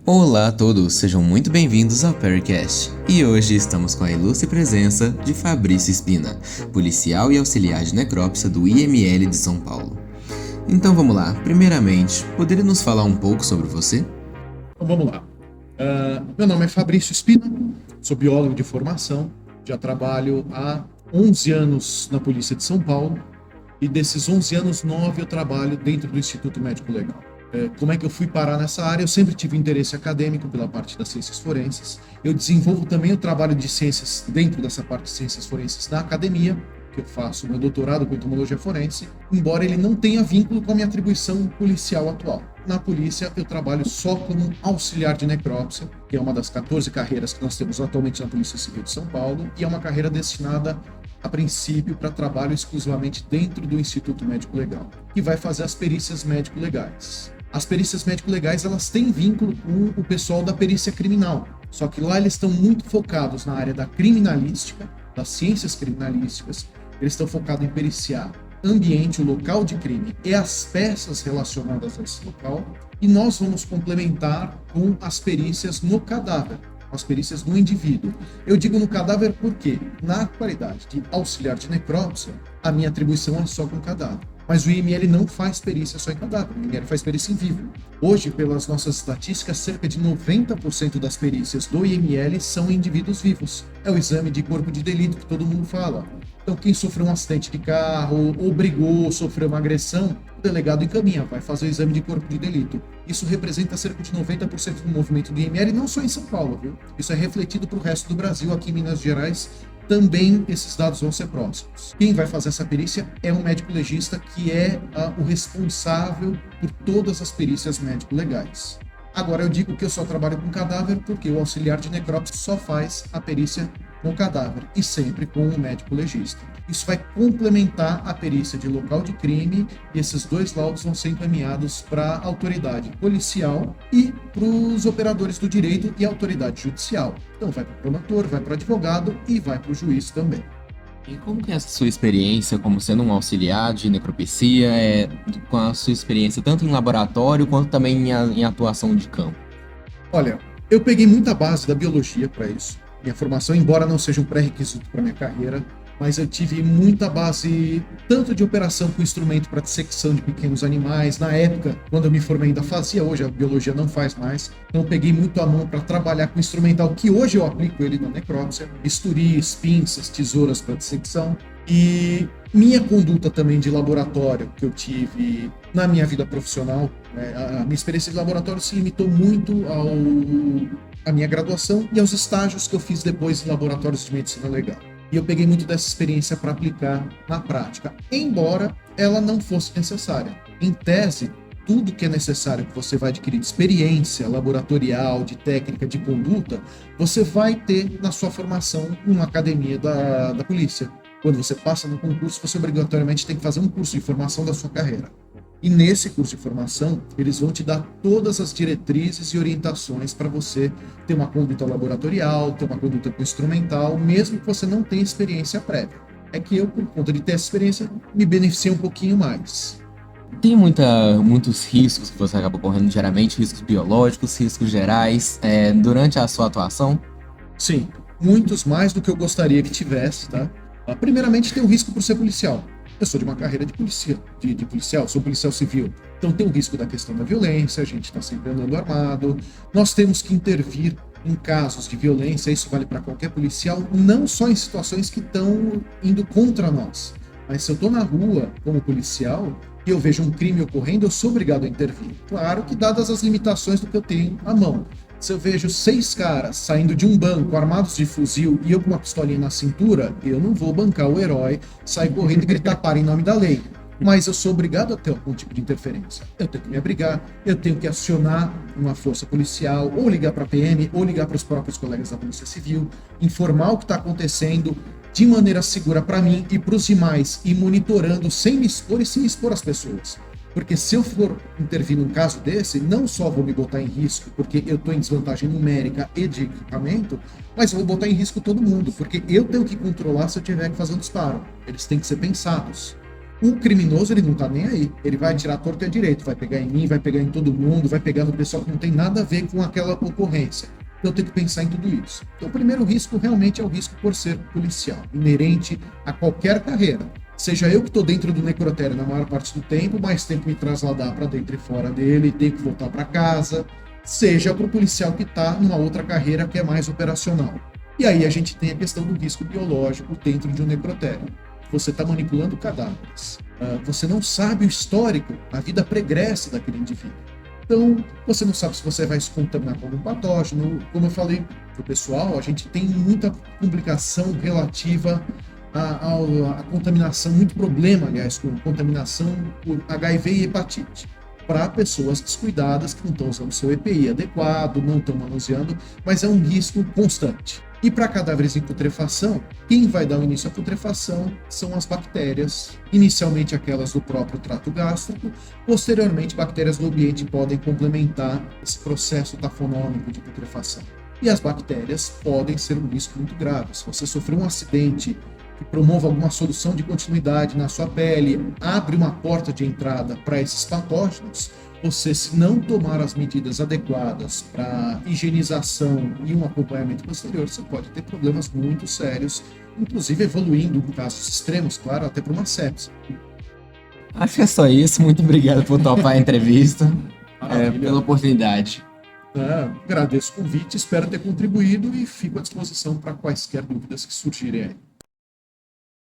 Olá a todos, sejam muito bem-vindos ao Pericast. E hoje estamos com a ilustre presença de Fabrício Espina, policial e auxiliar de necrópsia do IML de São Paulo. Então vamos lá, primeiramente, poderia nos falar um pouco sobre você? Então vamos lá. Meu nome é Fabrício Espina, sou biólogo de formação, já trabalho há 11 anos na Polícia de São Paulo e desses 11 anos, 9 eu trabalho dentro do Instituto Médico Legal. Como é que eu fui parar nessa área? Eu sempre tive interesse acadêmico pela parte das ciências forenses. Eu desenvolvo também o trabalho de ciências dentro dessa parte de ciências forenses na academia, que eu faço meu doutorado com entomologia forense, embora ele não tenha vínculo com a minha atribuição policial atual. Na polícia, eu trabalho só como auxiliar de necrópsia, que é uma das 14 carreiras que nós temos atualmente na Polícia Civil de São Paulo, e é uma carreira destinada, a princípio, para trabalho exclusivamente dentro do Instituto Médico Legal, que vai fazer as perícias médico-legais. As perícias médico-legais, elas têm vínculo com o pessoal da perícia criminal, só que lá eles estão muito focados na área da criminalística, das ciências criminalísticas. Eles estão focados em periciar ambiente, o local de crime e as peças relacionadas a esse local, e nós vamos complementar com as perícias no cadáver, as perícias no indivíduo. Eu digo no cadáver porque, na qualidade de auxiliar de necrópsia, a minha atribuição é só com cadáver. Mas o IML não faz perícia só em cadáver, o IML faz perícia em vivo. Hoje, pelas nossas estatísticas, cerca de 90% das perícias do IML são em indivíduos vivos. É o exame de corpo de delito que todo mundo fala. Então, quem sofreu um acidente de carro, ou brigou, sofreu uma agressão, o delegado encaminha, vai fazer o exame de corpo de delito. Isso representa cerca de 90% do movimento do IML, não só em São Paulo, viu? Isso é refletido para o resto do Brasil, aqui em Minas Gerais. Também esses dados vão ser próximos. Quem vai fazer essa perícia é um médico legista, que é o responsável por todas as perícias médico-legais. Agora, eu digo que eu só trabalho com cadáver porque o auxiliar de necrópsia só faz a perícia no cadáver e sempre com o médico legista. Isso vai complementar a perícia de local de crime, e esses dois laudos vão ser encaminhados para a autoridade policial e para os operadores do direito e a autoridade judicial. Então vai para o promotor, vai para o advogado e vai para o juiz também. E como que é a sua experiência como sendo um auxiliar de necropsia, com a sua experiência tanto em laboratório quanto também em atuação de campo? Olha, eu peguei muita base da biologia para isso. Minha formação, embora não seja um pré-requisito para minha carreira, mas eu tive muita base tanto de operação com instrumento para dissecção de pequenos animais. Na época, quando eu me formei, ainda fazia, hoje a biologia não faz mais. Então eu peguei muito a mão para trabalhar com instrumental, que hoje eu aplico ele na necrópsia, bisturis, pinças, tesouras para dissecção. E minha conduta também de laboratório que eu tive na minha vida profissional, a minha experiência de laboratório se limitou muito à minha graduação e aos estágios que eu fiz depois em laboratórios de medicina legal. E eu peguei muito dessa experiência para aplicar na prática, embora ela não fosse necessária. Em tese, tudo que é necessário que você vai adquirir de experiência laboratorial, de técnica, de conduta, você vai ter na sua formação numa academia da polícia. Quando você passa no concurso, você obrigatoriamente tem que fazer um curso de formação da sua carreira. E nesse curso de formação, eles vão te dar todas as diretrizes e orientações para você ter uma conduta laboratorial, ter uma conduta instrumental, mesmo que você não tenha experiência prévia. É que eu, por conta de ter essa experiência, me beneficiei um pouquinho mais. Tem muitos riscos que você acaba correndo diariamente, riscos biológicos, riscos gerais, durante a sua atuação? Sim, muitos mais do que eu gostaria que tivesse, tá? Primeiramente, tem o risco por ser policial. Eu sou de uma carreira de policial, sou policial civil. Então tem o risco da questão da violência, a gente está sempre andando armado. Nós temos que intervir em casos de violência, isso vale para qualquer policial, não só em situações que estão indo contra nós. Mas se eu estou na rua como policial e eu vejo um crime ocorrendo, eu sou obrigado a intervir. Claro que dadas as limitações do que eu tenho à mão. Se eu vejo 6 caras saindo de um banco armados de fuzil e eu com uma pistolinha na cintura, eu não vou bancar o herói, sair correndo e gritar para em nome da lei. Mas eu sou obrigado a ter algum tipo de interferência. Eu tenho que me abrigar, eu tenho que acionar uma força policial, ou ligar para a PM, ou ligar para os próprios colegas da Polícia Civil, informar o que está acontecendo de maneira segura para mim e para os demais, e monitorando sem me expor e sem expor as pessoas. Porque se eu for intervir num caso desse, não só vou me botar em risco, porque eu estou em desvantagem numérica e de equipamento, mas vou botar em risco todo mundo, porque eu tenho que controlar se eu tiver que fazer um disparo. Eles têm que ser pensados. O criminoso, ele não tá nem aí. Ele vai atirar à torta e à direita, vai pegar em mim, vai pegar em todo mundo, vai pegar no pessoal que não tem nada a ver com aquela ocorrência. Então eu tenho que pensar em tudo isso. Então o primeiro risco realmente é o risco por ser policial, inerente a qualquer carreira. Seja eu que estou dentro do necrotério na maior parte do tempo, mas tenho que me trasladar para dentro e fora dele, tenho que voltar para casa, seja para o policial que está numa outra carreira que é mais operacional. E aí a gente tem a questão do risco biológico dentro de um necrotério. Você está manipulando cadáveres. Você não sabe o histórico, a vida pregressa daquele indivíduo. Então, você não sabe se você vai se contaminar com algum patógeno. Como eu falei para o pessoal, a gente tem muita complicação relativa à contaminação, muito problema, aliás, com contaminação por HIV e hepatite. Para pessoas descuidadas que não estão usando seu EPI adequado, não estão manuseando, mas é um risco constante. E para cadáveres em putrefação, quem vai dar o início à putrefação são as bactérias, inicialmente aquelas do próprio trato gástrico, posteriormente bactérias do ambiente podem complementar esse processo tafonômico de putrefação. E as bactérias podem ser um risco muito grave. Se você sofrer um acidente que promova alguma solução de continuidade na sua pele, abre uma porta de entrada para esses patógenos, você, se não tomar as medidas adequadas para higienização e um acompanhamento posterior, você pode ter problemas muito sérios, inclusive evoluindo, em casos extremos, claro, até para uma sepse. Acho que é só isso. Muito obrigado por topar a entrevista, pela oportunidade. Agradeço o convite, espero ter contribuído e fico à disposição para quaisquer dúvidas que surgirem aí.